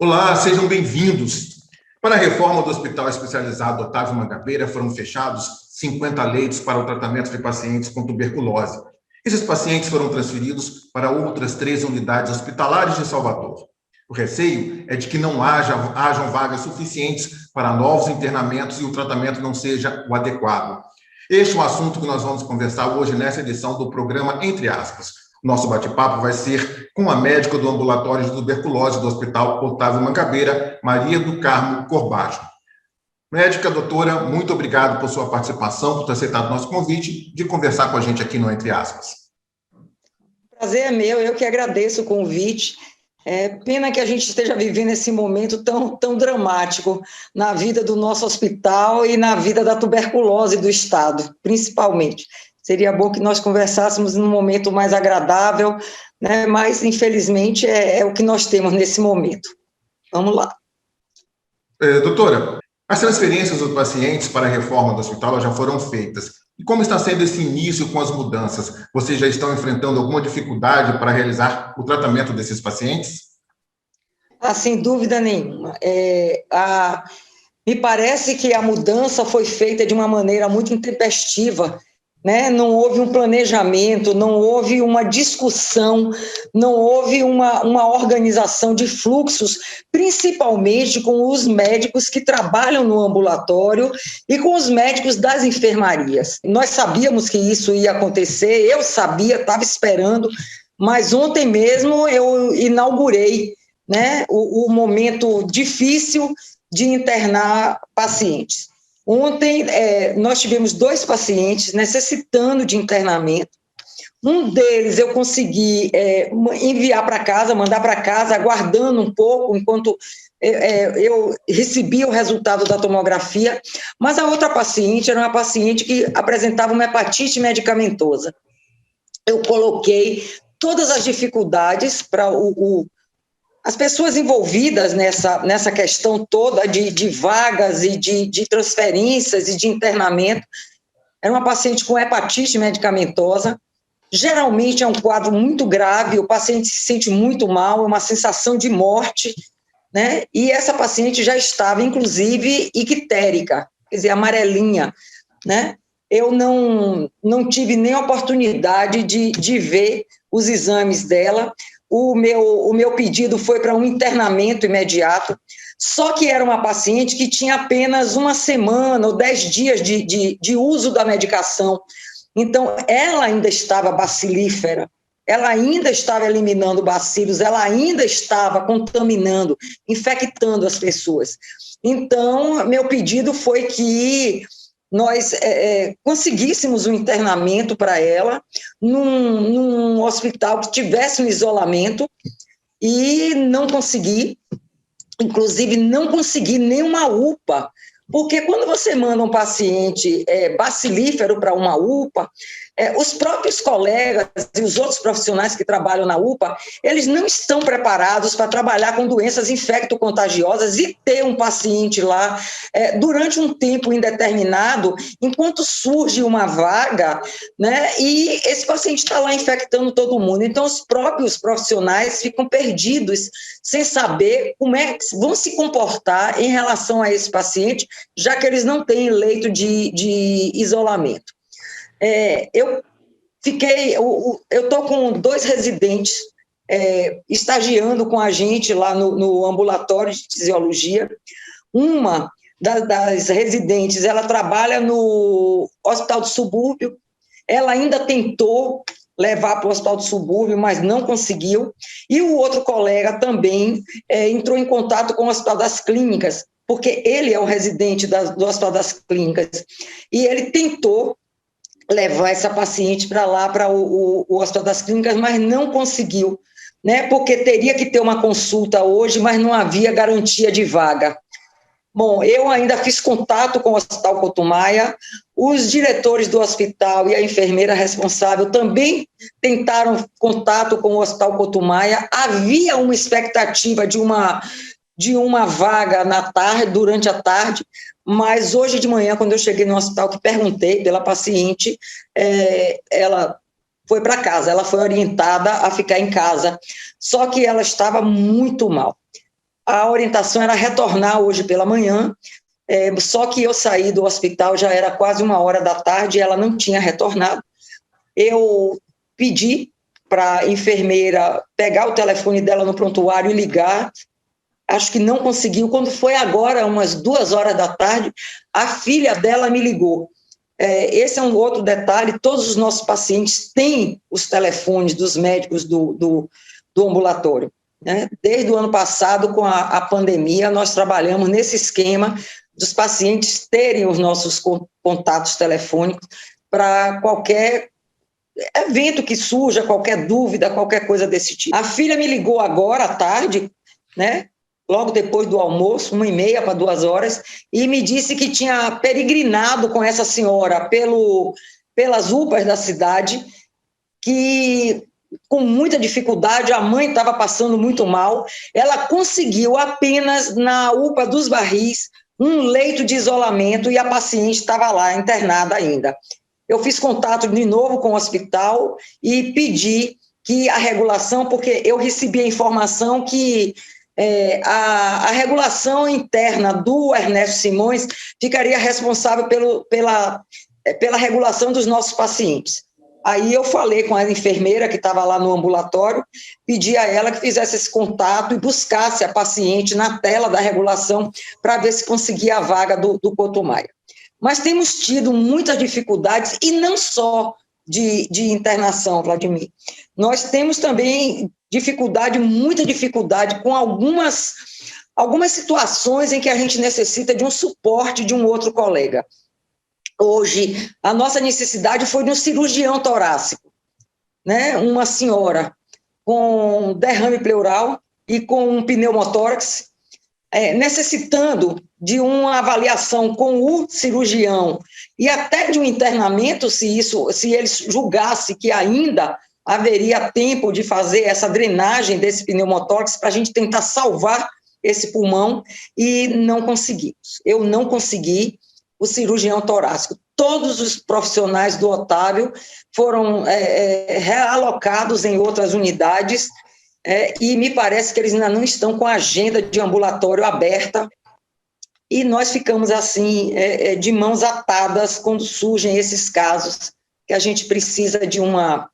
Olá, sejam bem-vindos. Para a reforma do Hospital Especializado Otávio Mangabeira, foram fechados 50 leitos para o tratamento de pacientes com tuberculose. Esses pacientes foram transferidos para outras 13 unidades hospitalares de Salvador. O receio é de que não hajam vagas suficientes para novos internamentos e o tratamento não seja o adequado. Este é um assunto que nós vamos conversar hoje nessa edição do programa Entre Aspas. Nosso bate-papo vai ser com a médica do ambulatório de tuberculose do Hospital Otávio Mangabeira, Maria do Carmo Corbacho. Médica, doutora, muito obrigado por sua participação, por ter aceitado o nosso convite de conversar com a gente aqui no Entre Aspas. Prazer é meu, eu que agradeço o convite. É pena que a gente esteja vivendo esse momento tão dramático na vida do nosso hospital e na vida da tuberculose do Estado, principalmente. Seria bom que nós conversássemos num momento mais agradável, né? Mas, infelizmente, é o que nós temos nesse momento. Vamos lá. Doutora, as transferências dos pacientes para a reforma do hospital já foram feitas. E como está sendo esse início com as mudanças? Vocês já estão enfrentando alguma dificuldade para realizar o tratamento desses pacientes? Sem dúvida nenhuma. Me parece que a mudança foi feita de uma maneira muito intempestiva, né? Não houve um planejamento, não houve uma discussão, não houve uma organização de fluxos, principalmente com os médicos que trabalham no ambulatório e com os médicos das enfermarias. Nós sabíamos que isso ia acontecer, eu sabia, estava esperando, mas ontem mesmo eu inaugurei, né, o momento difícil de internar pacientes. Ontem, nós tivemos 2 pacientes necessitando de internamento. Um deles eu consegui enviar para casa, mandar para casa, aguardando um pouco, enquanto eu recebi o resultado da tomografia, mas a outra paciente era uma paciente que apresentava uma hepatite medicamentosa. Eu coloquei todas as dificuldades para as pessoas envolvidas nessa questão toda de vagas e de transferências e de internamento. Era uma paciente com hepatite medicamentosa. Geralmente é um quadro muito grave, o paciente se sente muito mal, é uma sensação de morte, né? E essa paciente já estava, inclusive, ictérica, quer dizer, amarelinha, né? Eu não tive nem oportunidade de ver os exames dela. O meu pedido foi para um internamento imediato, só que era uma paciente que tinha apenas 1 semana ou 10 dias de uso da medicação. Então, ela ainda estava bacilífera, ela ainda estava eliminando bacilos, ela ainda estava contaminando, infectando as pessoas. Então, meu pedido foi que nós conseguíssemos um internamento para ela num hospital que tivesse um isolamento, e não consegui, inclusive não consegui nenhuma UPA, porque quando você manda um paciente bacilífero para uma UPA, os próprios colegas e os outros profissionais que trabalham na UPA, eles não estão preparados para trabalhar com doenças infecto-contagiosas e ter um paciente lá durante um tempo indeterminado, enquanto surge uma vaga, né, e esse paciente está lá infectando todo mundo. Então, os próprios profissionais ficam perdidos, sem saber como é que vão se comportar em relação a esse paciente, já que eles não têm leito de isolamento. Eu estou com 2 residentes estagiando com a gente lá no ambulatório de fisiologia. Uma das residentes, ela trabalha no hospital do subúrbio, ela ainda tentou levar para o hospital do subúrbio, mas não conseguiu, e o outro colega também entrou em contato com o hospital das clínicas, porque ele é o residente do hospital das clínicas, e ele tentou levar essa paciente para lá, para o Hospital das Clínicas, mas não conseguiu, né? Porque teria que ter uma consulta hoje, mas não havia garantia de vaga. Bom, eu ainda fiz contato com o Hospital Couto Maia, os diretores do hospital e a enfermeira responsável também tentaram contato com o Hospital Couto Maia. Havia uma expectativa de uma vaga na tarde, durante a tarde, mas hoje de manhã, quando eu cheguei no hospital, que perguntei pela paciente, ela foi para casa, ela foi orientada a ficar em casa, só que ela estava muito mal. a orientação era retornar hoje pela manhã, só que eu saí do hospital, já era quase 1h da tarde, e ela não tinha retornado. Eu pedi para a enfermeira pegar o telefone dela no prontuário e ligar, acho que não conseguiu. Quando foi agora, umas 2h da tarde, a filha dela me ligou. Esse é um outro detalhe, todos os nossos pacientes têm os telefones dos médicos do ambulatório, né? Desde o ano passado, com a pandemia, nós trabalhamos nesse esquema dos pacientes terem os nossos contatos telefônicos para qualquer evento que surja, qualquer dúvida, qualquer coisa desse tipo. A filha me ligou agora à tarde, né? Logo depois do almoço, 1h30 para 2h, e me disse que tinha peregrinado com essa senhora pelas UPAs da cidade, que com muita dificuldade, a mãe estava passando muito mal, ela conseguiu apenas na UPA dos Barris um leito de isolamento e a paciente estava lá internada ainda. Eu fiz contato de novo com o hospital e pedi que a regulação, porque eu recebi a informação que a regulação interna do Ernesto Simões ficaria responsável pela regulação dos nossos pacientes. Aí eu falei com a enfermeira que estava lá no ambulatório, pedi a ela que fizesse esse contato e buscasse a paciente na tela da regulação para ver se conseguia a vaga do Couto Maia. Mas temos tido muitas dificuldades, e não só de internação, Vladimir. Nós temos também muita dificuldade com algumas situações em que a gente necessita de um suporte de um outro colega. Hoje, a nossa necessidade foi de um cirurgião torácico, né? Uma senhora com derrame pleural e com um pneumotórax, necessitando de uma avaliação com o cirurgião e até de um internamento, se ele julgasse que ainda haveria tempo de fazer essa drenagem desse pneumotórax para a gente tentar salvar esse pulmão, e não conseguimos. Eu não consegui o cirurgião torácico. Todos os profissionais do Otávio foram realocados em outras unidades, e me parece que eles ainda não estão com a agenda de ambulatório aberta, e nós ficamos assim, de mãos atadas quando surgem esses casos, que a gente precisa de uma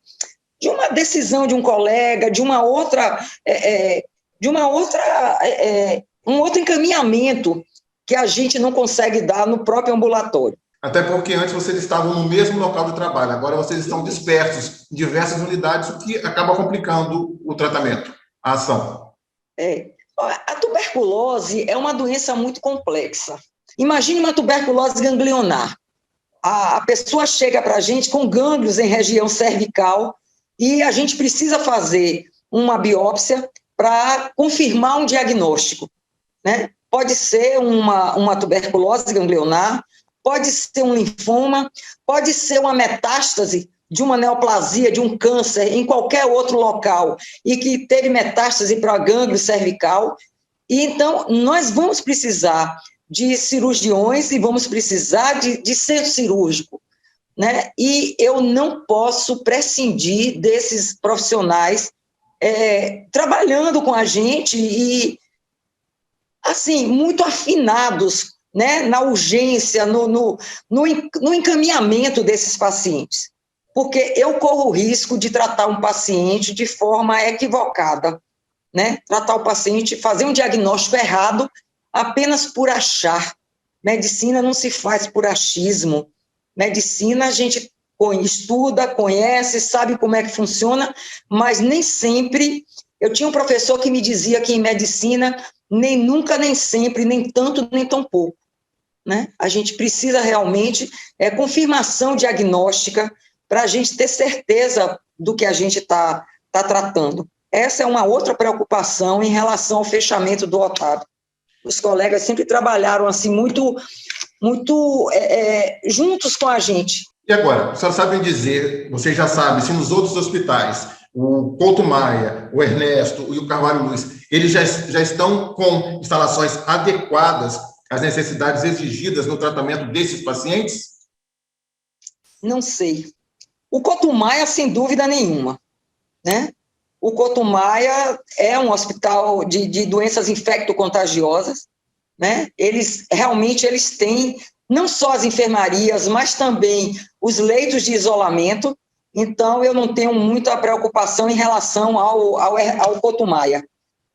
decisão de um colega, de um outro encaminhamento que a gente não consegue dar no próprio ambulatório. Até porque antes vocês estavam no mesmo local de trabalho, agora vocês estão dispersos em diversas unidades, o que acaba complicando o tratamento, a ação. A tuberculose é uma doença muito complexa. Imagine uma tuberculose ganglionar. A pessoa chega para a gente com gânglios em região cervical e a gente precisa fazer uma biópsia para confirmar um diagnóstico, né? Pode ser uma tuberculose ganglionar, pode ser um linfoma, pode ser uma metástase de uma neoplasia, de um câncer em qualquer outro local e que teve metástase para gânglio cervical. E então, nós vamos precisar de cirurgiões e vamos precisar de centro cirúrgico, né? E eu não posso prescindir desses profissionais trabalhando com a gente e, assim, muito afinados, né, na urgência, no encaminhamento desses pacientes, porque eu corro o risco de tratar um paciente de forma equivocada, né, tratar o paciente, fazer um diagnóstico errado apenas por achar. Medicina não se faz por achismo, medicina a gente estuda, conhece, sabe como é que funciona, mas nem sempre. Eu tinha um professor que me dizia que em medicina nem nunca, nem sempre, nem tanto, nem tão pouco, né? A gente precisa realmente confirmação diagnóstica para a gente ter certeza do que a gente está tratando. Essa é uma outra preocupação em relação ao fechamento do Otávio. Os colegas sempre trabalharam assim muito juntos com a gente. E agora, vocês sabem dizer, vocês já sabem, se nos outros hospitais, o Couto Maia, o Ernesto e o Carvalho Luiz, eles já estão com instalações adequadas às necessidades exigidas no tratamento desses pacientes? Não sei. O Couto Maia, sem dúvida nenhuma, né? O Couto Maia é um hospital de doenças infecto-contagiosas, né? Eles têm não só as enfermarias, mas também os leitos de isolamento. Então, eu não tenho muita preocupação em relação ao Couto Maia,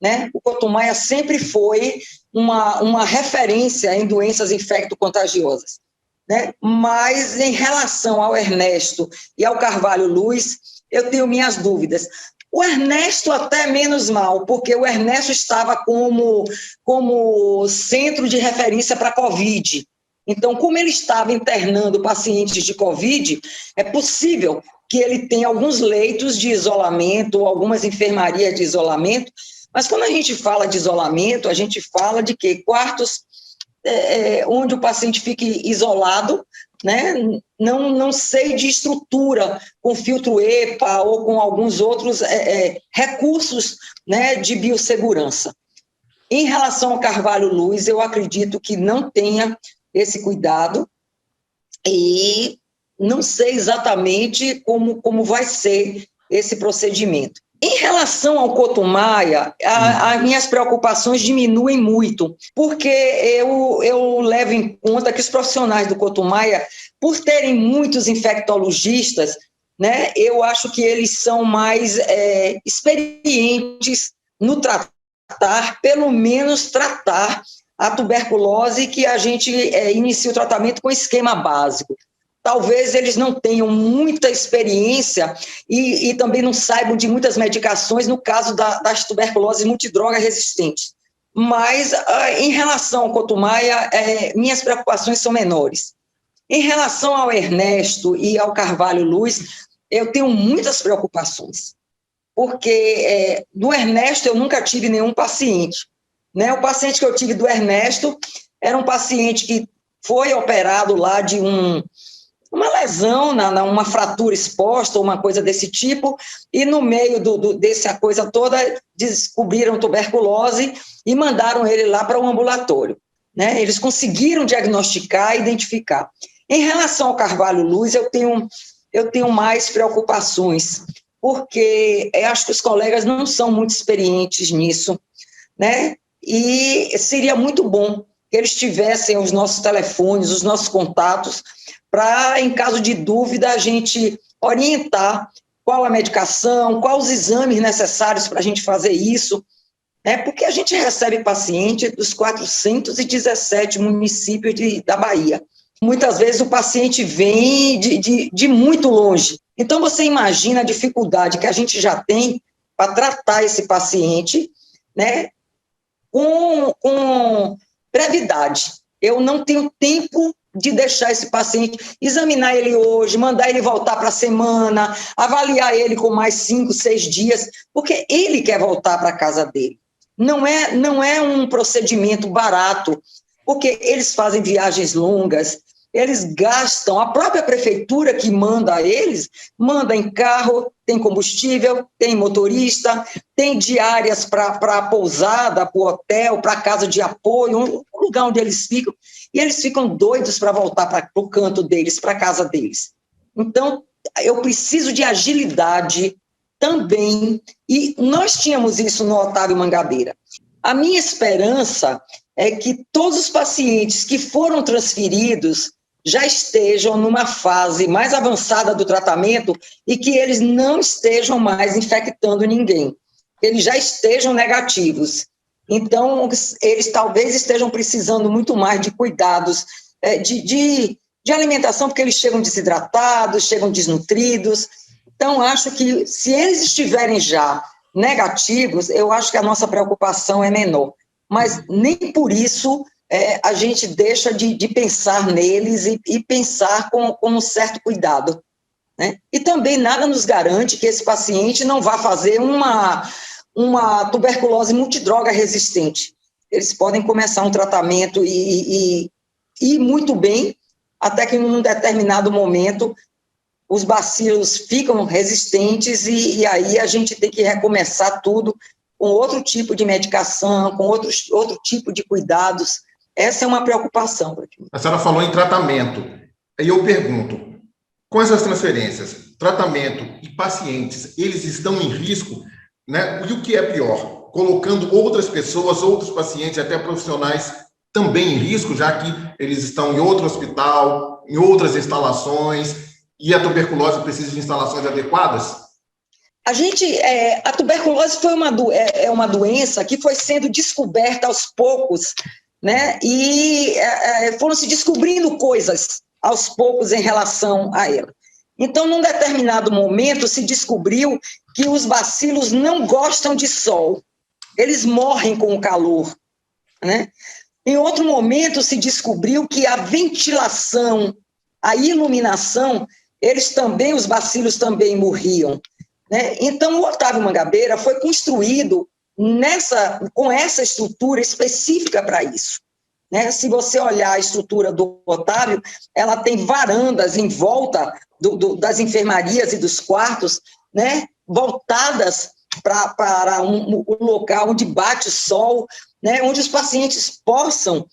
né? O Couto Maia sempre foi uma referência em doenças infecto-contagiosas, né? Mas, em relação ao Ernesto e ao Carvalho Luz, eu tenho minhas dúvidas. O Ernesto até menos mal, porque o Ernesto estava como centro de referência para a Covid. Então, como ele estava internando pacientes de Covid, é possível que ele tenha alguns leitos de isolamento, ou algumas enfermarias de isolamento, mas quando a gente fala de isolamento, a gente fala de quê? Quartos onde o paciente fique isolado, né? Não sei de estrutura, com filtro EPA ou com alguns outros recursos, né, de biossegurança. Em relação ao Carvalho Luz, eu acredito que não tenha esse cuidado e não sei exatamente como vai ser esse procedimento. Em relação ao Couto Maia, as minhas preocupações diminuem muito, porque eu levo em conta que os profissionais do Couto Maia, por terem muitos infectologistas, né, eu acho que eles são mais experientes no tratar, pelo menos tratar a tuberculose, que a gente inicia o tratamento com esquema básico. Talvez eles não tenham muita experiência e também não saibam de muitas medicações no caso das tuberculoses multidroga resistentes. Mas, em relação ao Couto Maia, minhas preocupações são menores. Em relação ao Ernesto e ao Carvalho Luz, eu tenho muitas preocupações, porque do Ernesto eu nunca tive nenhum paciente, né? O paciente que eu tive do Ernesto era um paciente que foi operado lá de uma lesão, uma fratura exposta, uma coisa desse tipo, e no meio dessa coisa toda, descobriram tuberculose e mandaram ele lá para o ambulatório, né? Eles conseguiram diagnosticar e identificar. Em relação ao Carvalho Luz, eu tenho mais preocupações, porque eu acho que os colegas não são muito experientes nisso, né? E seria muito bom que eles tivessem os nossos telefones, os nossos contatos, para, em caso de dúvida, a gente orientar qual a medicação, quais os exames necessários para a gente fazer isso, né? Porque a gente recebe paciente dos 417 municípios da Bahia. Muitas vezes o paciente vem de muito longe. Então, você imagina a dificuldade que a gente já tem para tratar esse paciente, né, com brevidade. Eu não tenho tempo de deixar esse paciente, examinar ele hoje, mandar ele voltar para a semana, avaliar ele com mais 5, 6 dias, porque ele quer voltar para a casa dele. Não é um procedimento barato, porque eles fazem viagens longas, eles gastam, a própria prefeitura que manda eles, manda em carro, tem combustível, tem motorista, tem diárias para a pousada, para o hotel, para a casa de apoio, um lugar onde eles ficam, e eles ficam doidos para voltar para o canto deles, para a casa deles. Então, eu preciso de agilidade também, e nós tínhamos isso no Otávio Mangabeira. A minha esperança é que todos os pacientes que foram transferidos já estejam numa fase mais avançada do tratamento e que eles não estejam mais infectando ninguém, que eles já estejam negativos. Então, eles talvez estejam precisando muito mais de cuidados de alimentação, porque eles chegam desidratados, chegam desnutridos. Então, acho que se eles estiverem já negativos, eu acho que a nossa preocupação é menor. Mas nem por isso a gente deixa de pensar neles e pensar com um certo cuidado, né? E também nada nos garante que esse paciente não vá fazer uma tuberculose multidroga resistente. Eles podem começar um tratamento e ir muito bem, até que em um determinado momento os bacilos ficam resistentes e aí a gente tem que recomeçar tudo com outro tipo de medicação, com outro tipo de cuidados. Essa é uma preocupação. A senhora falou em tratamento. E eu pergunto, com essas transferências, tratamento e pacientes, eles estão em risco né? E o que é pior? Colocando outras pessoas, outros pacientes, até profissionais, também em risco, já que eles estão em outro hospital, em outras instalações, e a tuberculose precisa de instalações adequadas? A tuberculose foi uma doença que foi sendo descoberta aos poucos, né? E foram se descobrindo coisas aos poucos em relação a ela. Então, num determinado momento, se descobriu que os bacilos não gostam de sol, eles morrem com o calor, né? Em outro momento, se descobriu que a ventilação, a iluminação, os bacilos também morriam, né? Então, o Otávio Mangabeira foi construído com essa estrutura específica para isso, né? Se você olhar a estrutura do Otávio, ela tem varandas em volta das enfermarias e dos quartos, né? Voltadas para um local onde bate o sol, né? Onde os pacientes possam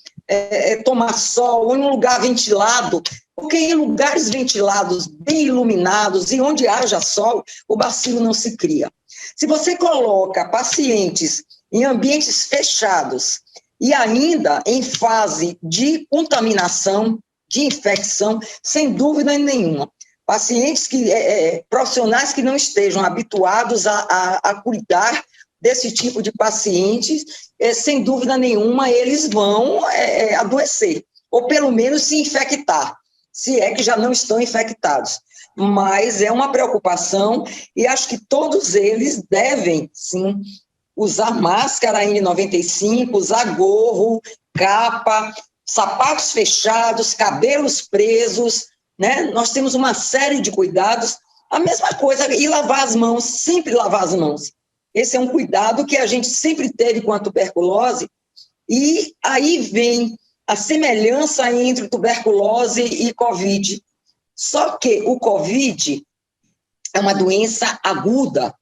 tomar sol, em um lugar ventilado, porque em lugares ventilados, bem iluminados, e onde haja sol, o bacilo não se cria. Se você coloca pacientes em ambientes fechados e ainda em fase de contaminação, de infecção, sem dúvida nenhuma, pacientes profissionais que não estejam habituados a cuidar desse tipo de pacientes, sem dúvida nenhuma, eles vão adoecer, ou pelo menos se infectar, se é que já não estão infectados. Mas é uma preocupação e acho que todos eles devem, sim, usar máscara N95, usar gorro, capa, sapatos fechados, cabelos presos, né? Nós temos uma série de cuidados. A mesma coisa, e lavar as mãos, sempre lavar as mãos. Esse é um cuidado que a gente sempre teve com a tuberculose, e aí vem a semelhança entre tuberculose e Covid. Só que o Covid é uma doença aguda,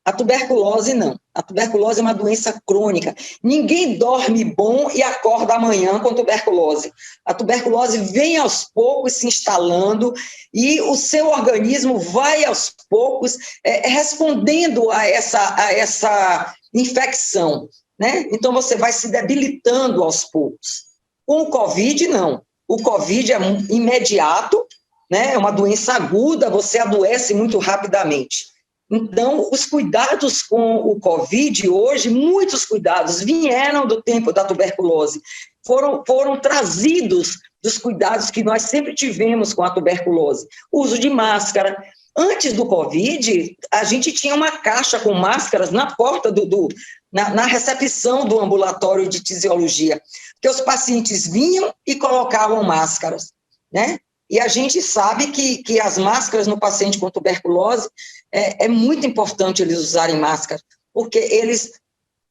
a tuberculose não. A tuberculose é uma doença crônica. Ninguém dorme bom e acorda amanhã com tuberculose. A tuberculose vem aos poucos se instalando e o seu organismo vai aos poucos respondendo a essa infecção, né? Então você vai se debilitando aos poucos. Com o Covid, não. O Covid é imediato, né? É uma doença aguda, você adoece muito rapidamente. Então, os cuidados com o Covid hoje, muitos cuidados vieram do tempo da tuberculose, foram trazidos dos cuidados que nós sempre tivemos com a tuberculose. O uso de máscara. Antes do Covid, a gente tinha uma caixa com máscaras na porta na recepção do ambulatório de tisiologia, que os pacientes vinham e colocavam máscaras, né? E a gente sabe que as máscaras no paciente com tuberculose, é muito importante eles usarem máscara, porque eles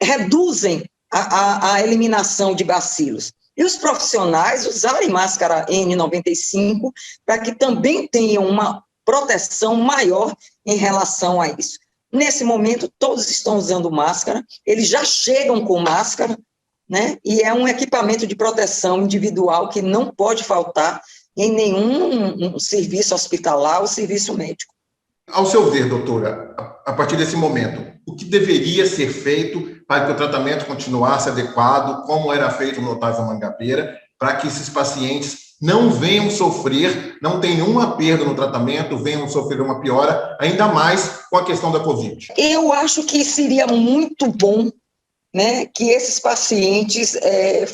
reduzem a eliminação de bacilos. E os profissionais usarem máscara N95 para que também tenham uma proteção maior em relação a isso. Nesse momento, todos estão usando máscara, eles já chegam com máscara, né? E é um equipamento de proteção individual que não pode faltar em nenhum serviço hospitalar ou serviço médico. Ao seu ver, doutora, a partir desse momento, o que deveria ser feito para que o tratamento continuasse adequado, como era feito no Otávio Mangabeira, para que esses pacientes não venham sofrer, não tenham uma perda no tratamento, venham sofrer uma piora, ainda mais com a questão da Covid? Eu acho que seria muito bom, né, que esses pacientes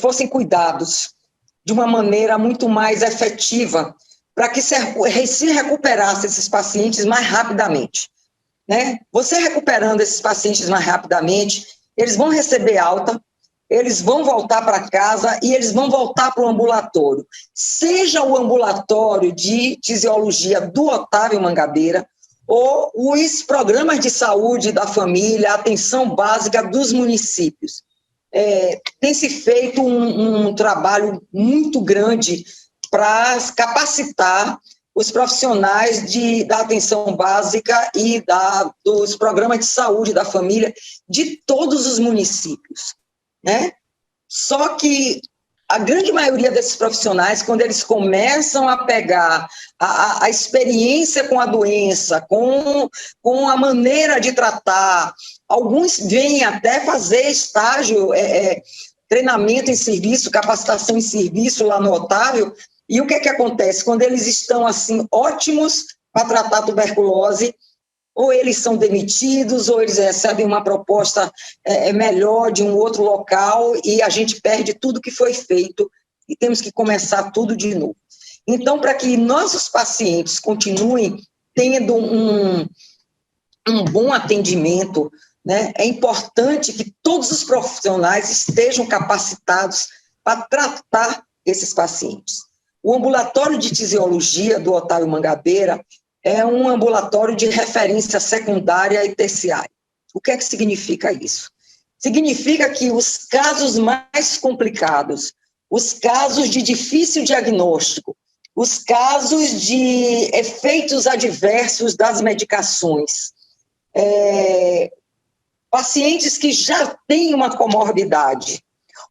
fossem cuidados de uma maneira muito mais efetiva, para que se recuperasse esses pacientes mais rapidamente, né? Você recuperando esses pacientes mais rapidamente, eles vão receber alta, eles vão voltar para casa e eles vão voltar para o ambulatório. Seja o ambulatório de tisiologia do Otávio Mangabeira, ou os programas de saúde da família, a atenção básica dos municípios. Tem se feito um trabalho muito grande para capacitar os profissionais da atenção básica e dos programas de saúde da família de todos os municípios, né? Só que a grande maioria desses profissionais, quando eles começam a pegar a experiência com a doença, com a maneira de tratar, alguns vêm até fazer estágio, treinamento em serviço, capacitação em serviço lá no Otávio, e o que é que acontece? Quando eles estão, assim, ótimos para tratar a tuberculose, ou eles são demitidos, ou eles recebem uma proposta melhor de um outro local, e a gente perde tudo que foi feito, e temos que começar tudo de novo. Então, para que nossos pacientes continuem tendo um bom atendimento, né, é importante que todos os profissionais estejam capacitados para tratar esses pacientes. O ambulatório de tisiologia do Otávio Mangabeira é um ambulatório de referência secundária e terciária. O que é que significa isso? Significa que os casos mais complicados, os casos de difícil diagnóstico, os casos de efeitos adversos das medicações, pacientes que já têm uma comorbidade,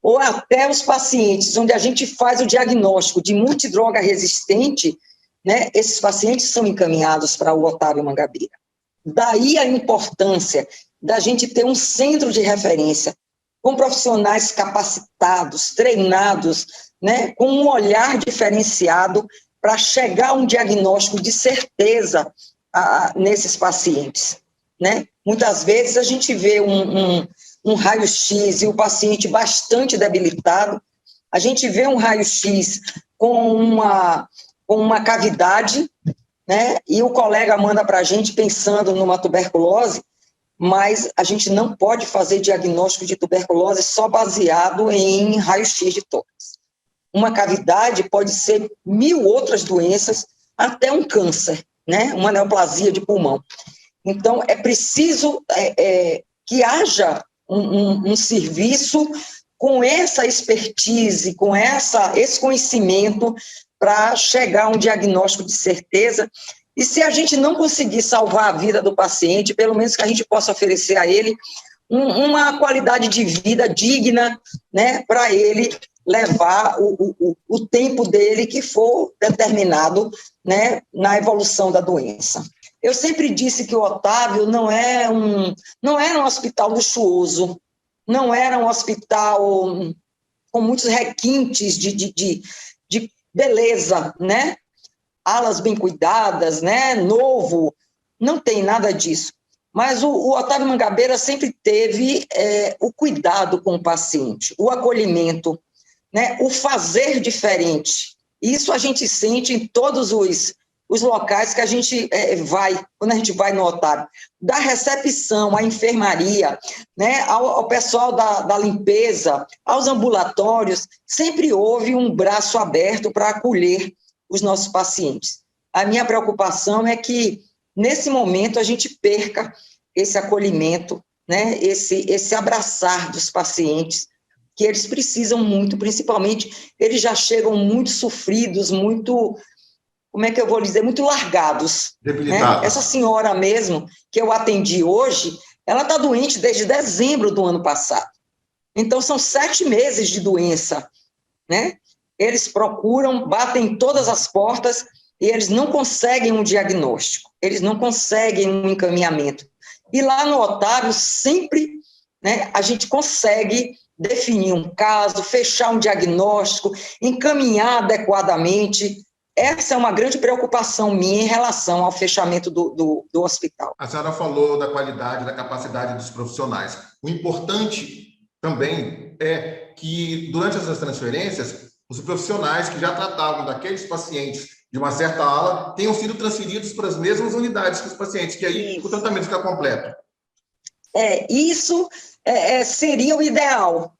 ou até os pacientes onde a gente faz o diagnóstico de multidroga resistente, né, esses pacientes são encaminhados para o Otávio Mangabeira. Daí a importância da gente ter um centro de referência com profissionais capacitados, treinados, né, com um olhar diferenciado para chegar a um diagnóstico de certeza nesses pacientes, né? Muitas vezes a gente vê um raio-x e o paciente bastante debilitado, a gente vê um raio-x com uma cavidade, né? E o colega manda para a gente pensando numa tuberculose, mas a gente não pode fazer diagnóstico de tuberculose só baseado em raio-x de tórax. Uma cavidade pode ser 1000 outras doenças, até um câncer, né? Uma neoplasia de pulmão. Então, é preciso que haja um serviço com essa expertise, com esse conhecimento para chegar a um diagnóstico de certeza. E se a gente não conseguir salvar a vida do paciente, pelo menos que a gente possa oferecer a ele uma qualidade de vida digna, né, para ele levar o tempo dele que for determinado, né, na evolução da doença. Eu sempre disse que o Otávio não era um hospital luxuoso, não era um hospital com muitos requintes de beleza, né? Alas bem cuidadas, né? Novo, não tem nada disso. Mas o Otávio Mangabeira sempre teve o cuidado com o paciente, o acolhimento, né? O fazer diferente. Isso a gente sente em todos os locais que a gente vai, quando a gente vai no Otávio, da recepção, à enfermaria, né, ao pessoal da limpeza, aos ambulatórios, sempre houve um braço aberto para acolher os nossos pacientes. A minha preocupação é que, nesse momento, a gente perca esse acolhimento, né, esse abraçar dos pacientes, que eles precisam muito, principalmente, eles já chegam muito sofridos, muito... como é que eu vou dizer, muito largados. Né? Essa senhora mesmo, que eu atendi hoje, ela está doente desde dezembro do ano passado. Então, são 7 meses de doença. Né? Eles procuram, batem todas as portas e eles não conseguem um diagnóstico, eles não conseguem um encaminhamento. E lá no Otávio, sempre, né, a gente consegue definir um caso, fechar um diagnóstico, encaminhar adequadamente. Essa é uma grande preocupação minha em relação ao fechamento do hospital. A senhora falou da qualidade, da capacidade dos profissionais. O importante também é que, durante essas transferências, os profissionais que já tratavam daqueles pacientes de uma certa ala tenham sido transferidos para as mesmas unidades que os pacientes, que aí o tratamento fica completo. Isso seria o ideal,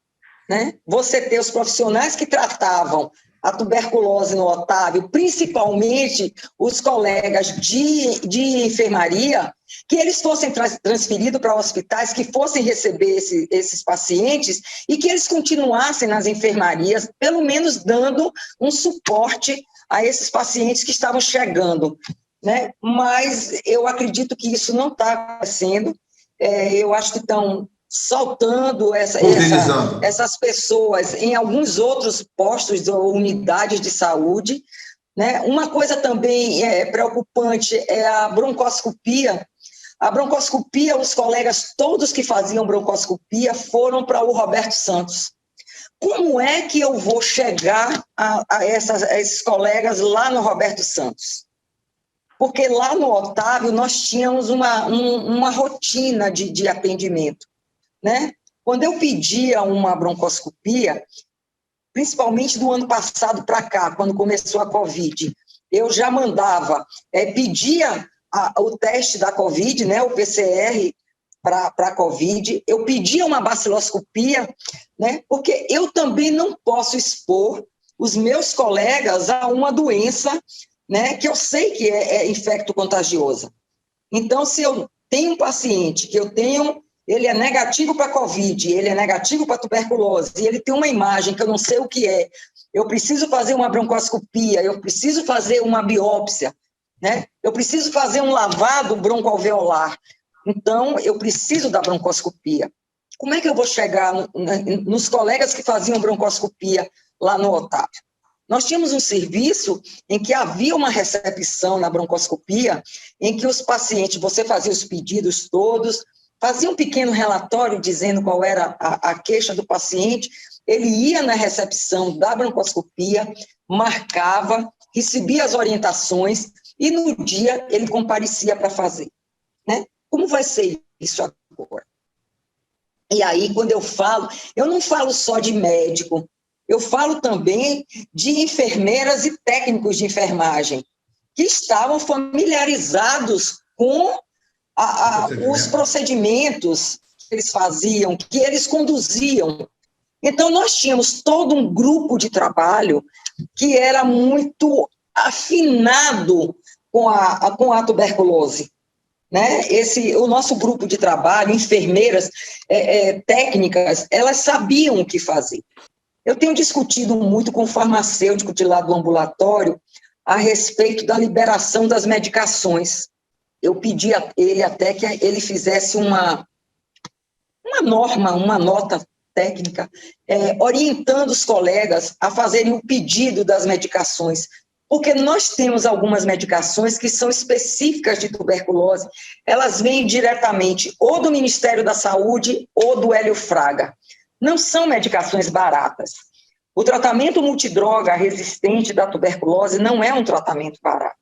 né? Você ter os profissionais que tratavam a tuberculose no Otávio, principalmente os colegas de enfermaria, que eles fossem transferidos para hospitais, que fossem receber esses pacientes e que eles continuassem nas enfermarias, pelo menos dando um suporte a esses pacientes que estavam chegando, né? Mas eu acredito que isso não está acontecendo. Eu acho que estão soltando essas pessoas em alguns outros postos ou unidades de saúde, né? Uma coisa também preocupante é a broncoscopia. A broncoscopia, os colegas todos que faziam broncoscopia foram para o Roberto Santos. Como é que eu vou chegar a esses colegas lá no Roberto Santos? Porque lá no Otávio nós tínhamos uma rotina de atendimento, né? Quando eu pedia uma broncoscopia, principalmente do ano passado para cá, quando começou a Covid, eu já mandava, pedia o teste da Covid, né, o PCR para a Covid, eu pedia uma baciloscopia, né, porque eu também não posso expor os meus colegas a uma doença, né, que eu sei que é infecto-contagiosa. Então, se eu tenho um paciente que ele é negativo para Covid, ele é negativo para tuberculose, e ele tem uma imagem que eu não sei o que é, eu preciso fazer uma broncoscopia, eu preciso fazer uma biópsia, né? Eu preciso fazer um lavado broncoalveolar, então eu preciso da broncoscopia. Como é que eu vou chegar nos colegas que faziam broncoscopia lá no Otávio? Nós tínhamos um serviço em que havia uma recepção na broncoscopia, em que os pacientes, você fazia os pedidos todos, fazia um pequeno relatório dizendo qual era a queixa do paciente, ele ia na recepção da broncoscopia, marcava, recebia as orientações e no dia ele comparecia para fazer, né? Como vai ser isso agora? E aí, quando eu não falo só de médico, eu falo também de enfermeiras e técnicos de enfermagem que estavam familiarizados com os procedimentos que eles faziam, que eles conduziam. Então, nós tínhamos todo um grupo de trabalho que era muito afinado com a tuberculose, né? O nosso grupo de trabalho, enfermeiras técnicas, elas sabiam o que fazer. Eu tenho discutido muito com o farmacêutico de lá do ambulatório a respeito da liberação das medicações. Eu pedi a ele até que ele fizesse uma nota técnica, orientando os colegas a fazerem o pedido das medicações, porque nós temos algumas medicações que são específicas de tuberculose, elas vêm diretamente ou do Ministério da Saúde ou do Hélio Fraga. Não são medicações baratas. O tratamento multidroga resistente da tuberculose não é um tratamento barato,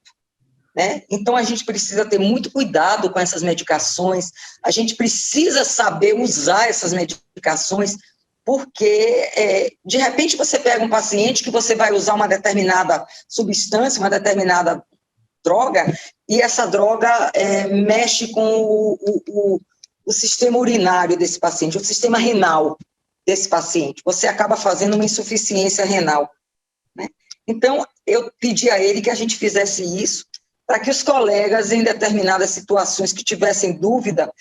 né? Então, a gente precisa ter muito cuidado com essas medicações, a gente precisa saber usar essas medicações, porque, de repente, você pega um paciente que você vai usar uma determinada substância, uma determinada droga, e essa droga mexe com o sistema urinário desse paciente, o sistema renal desse paciente. Você acaba fazendo uma insuficiência renal, né? Então, eu pedi a ele que a gente fizesse isso, para que os colegas, em determinadas situações que tivessem dúvida,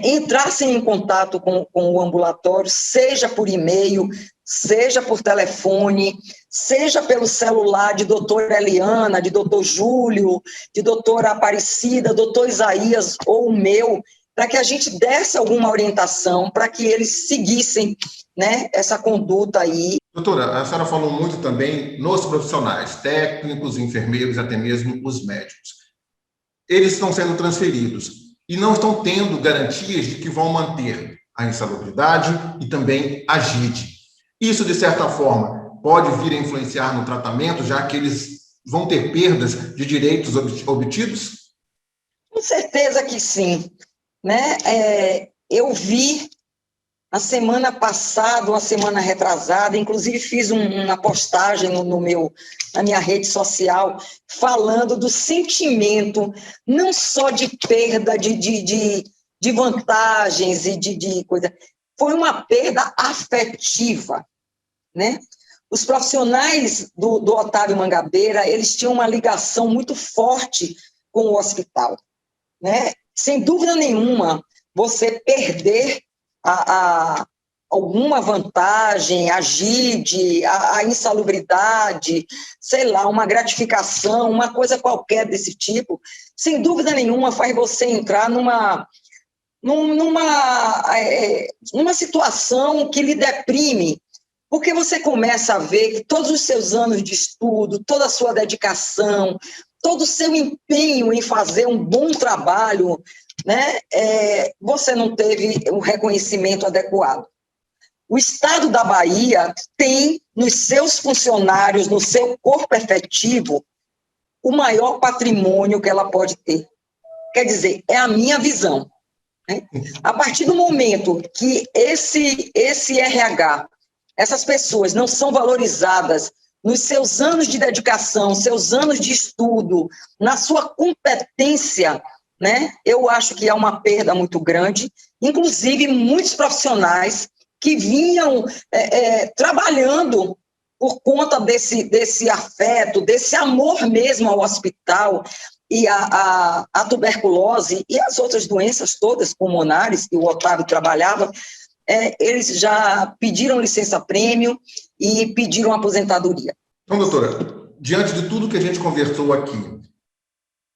entrassem em contato com o ambulatório, seja por e-mail, seja por telefone, seja pelo celular de doutora Eliana, de doutor Júlio, de doutora Aparecida, doutor Isaías, ou o meu, para que a gente desse alguma orientação, para que eles seguissem, né, essa conduta aí. Doutora, a senhora falou muito também nos profissionais, técnicos, enfermeiros, até mesmo os médicos. Eles estão sendo transferidos e não estão tendo garantias de que vão manter a insalubridade e também a GID. Isso, de certa forma, pode vir a influenciar no tratamento, já que eles vão ter perdas de direitos obtidos? Com certeza que sim, né? Eu vi na semana passada, uma semana retrasada, inclusive fiz uma postagem na minha rede social, falando do sentimento, não só de perda de vantagens e de coisa, foi uma perda afetiva, né? Os profissionais do Otávio Mangabeira, eles tinham uma ligação muito forte com o hospital, né? Sem dúvida nenhuma, você perder alguma vantagem, a GID, a insalubridade, sei lá, uma gratificação, uma coisa qualquer desse tipo, sem dúvida nenhuma faz você entrar numa situação que lhe deprime, porque você começa a ver que todos os seus anos de estudo, toda a sua dedicação, todo o seu empenho em fazer um bom trabalho, né, você não teve o reconhecimento adequado. O Estado da Bahia tem nos seus funcionários, no seu corpo efetivo, o maior patrimônio que ela pode ter. Quer dizer, é a minha visão. Né? A partir do momento que esse RH, essas pessoas não são valorizadas nos seus anos de dedicação, seus anos de estudo, na sua competência, né? Eu acho que há uma perda muito grande, inclusive muitos profissionais que vinham trabalhando por conta desse afeto, desse amor mesmo ao hospital, e a tuberculose e as outras doenças todas pulmonares que o Otávio trabalhava, eles já pediram licença-prêmio e pediram aposentadoria. Então, doutora, diante de tudo que a gente conversou aqui,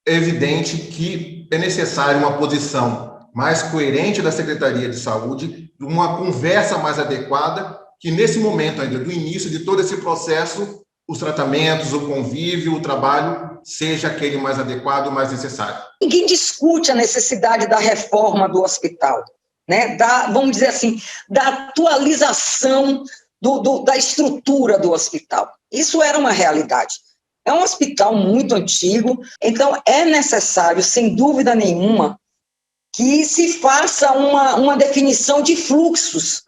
é evidente que é necessária uma posição mais coerente da Secretaria de Saúde, uma conversa mais adequada, que nesse momento ainda do início de todo esse processo, os tratamentos, o convívio, o trabalho, seja aquele mais adequado, mais necessário. Ninguém discute a necessidade da reforma do hospital, né? Vamos dizer assim, da atualização da estrutura do hospital. Isso era uma realidade. É um hospital muito antigo, então é necessário, sem dúvida nenhuma, que se faça uma definição de fluxos.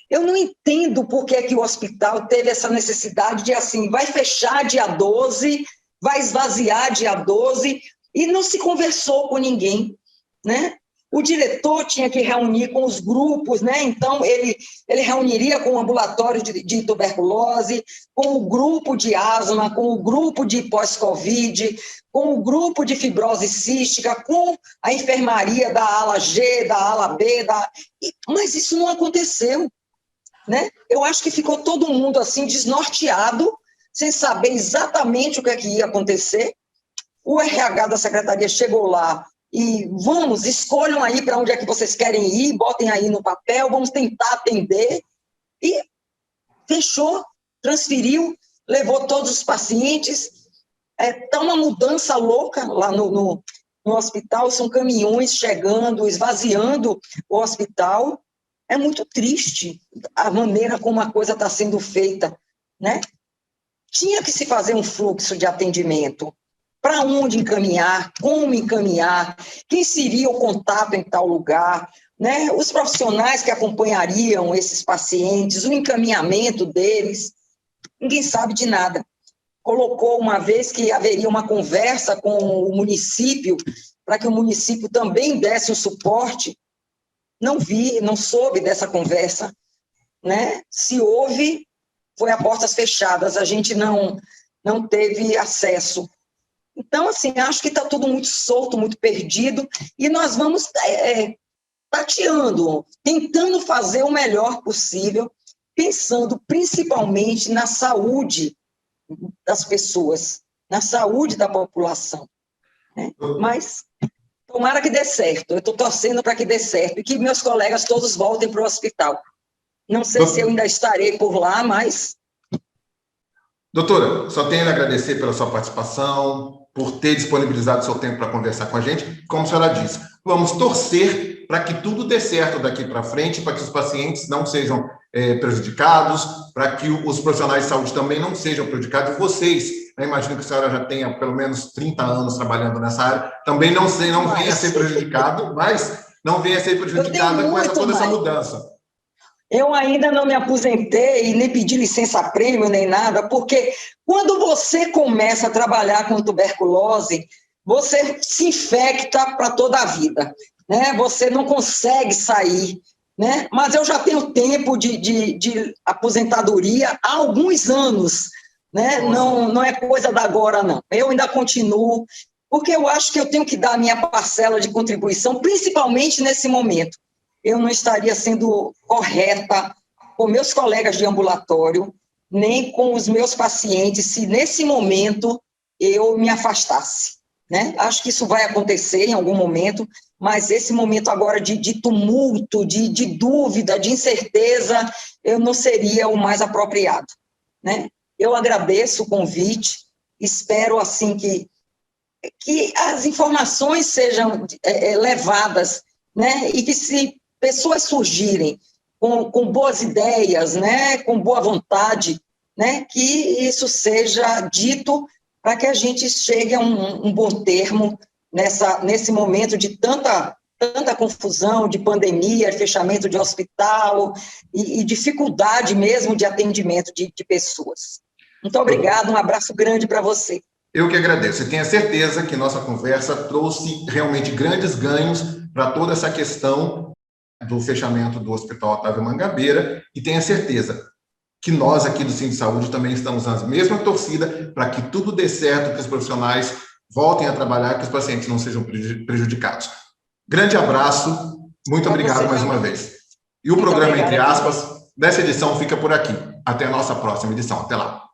Eu não entendo por que o hospital teve essa necessidade de, assim, vai fechar dia 12, vai esvaziar dia 12, e não se conversou com ninguém, né? O diretor tinha que reunir com os grupos, né? Então, ele reuniria com o ambulatório de tuberculose, com o grupo de asma, com o grupo de pós-Covid, com o grupo de fibrose cística, com a enfermaria da ala G, da ala B, mas isso não aconteceu. Né? Eu acho que ficou todo mundo assim desnorteado, sem saber exatamente o que ia acontecer. O RH da secretaria chegou lá e escolham aí para onde é que vocês querem ir, botem aí no papel, vamos tentar atender. E fechou, transferiu, levou todos os pacientes. Está uma mudança louca lá no hospital, são caminhões chegando, esvaziando o hospital. É muito triste a maneira como a coisa está sendo feita, né? Tinha que se fazer um fluxo de atendimento. Para onde encaminhar, como encaminhar, quem seria o contato em tal lugar, né? Os profissionais que acompanhariam esses pacientes, o encaminhamento deles. Ninguém sabe de nada. Colocou uma vez que haveria uma conversa com o município, para que o município também desse o suporte. Não soube dessa conversa, né? Se houve, foi a portas fechadas, a gente não teve acesso. Então, assim, acho que está tudo muito solto, muito perdido, e nós vamos tateando, tentando fazer o melhor possível, pensando principalmente na saúde das pessoas, na saúde da população, né? Mas tomara que dê certo, eu estou torcendo para que dê certo, e que meus colegas todos voltem para o hospital. Não sei se eu ainda estarei por lá, mas... Doutora, só tenho a agradecer pela sua participação, por ter disponibilizado seu tempo para conversar com a gente. Como a senhora disse, vamos torcer para que tudo dê certo daqui para frente, para que os pacientes não sejam prejudicados, para que os profissionais de saúde também não sejam prejudicados. Vocês, imagino que a senhora já tenha pelo menos 30 anos trabalhando nessa área, também não venha a ser prejudicado, mas não venha a ser prejudicada com toda essa mudança. Eu ainda não me aposentei, nem pedi licença-prêmio, nem nada, porque quando você começa a trabalhar com tuberculose, você se infecta para toda a vida, né? Você não consegue sair, né? Mas eu já tenho tempo de aposentadoria há alguns anos, né? Não é coisa da agora, não. Eu ainda continuo, porque eu acho que eu tenho que dar a minha parcela de contribuição, principalmente nesse momento. Eu não estaria sendo correta com meus colegas de ambulatório, nem com os meus pacientes, se nesse momento eu me afastasse. né? Acho que isso vai acontecer em algum momento, mas esse momento agora de tumulto, de dúvida, de incerteza, eu não seria o mais apropriado, né? Eu agradeço o convite, espero, assim, que as informações sejam levadas, né? E que, se pessoas surgirem com boas ideias, né? Com boa vontade, né? Que isso seja dito para que a gente chegue a um bom termo nesse momento de tanta confusão, de pandemia, de fechamento de hospital e dificuldade mesmo de atendimento de pessoas. Muito obrigada, um abraço grande para você. Eu que agradeço. E tenho certeza que nossa conversa trouxe realmente grandes ganhos para toda essa questão do fechamento do Hospital Otávio Mangabeira, e tenho certeza que nós aqui do Cine Saúde também estamos na mesma torcida para que tudo dê certo, que os profissionais voltem a trabalhar, que os pacientes não sejam prejudicados. Grande abraço, muito obrigado mais uma vez. E o programa, Entre Aspas, dessa edição fica por aqui. Até a nossa próxima edição. Até lá.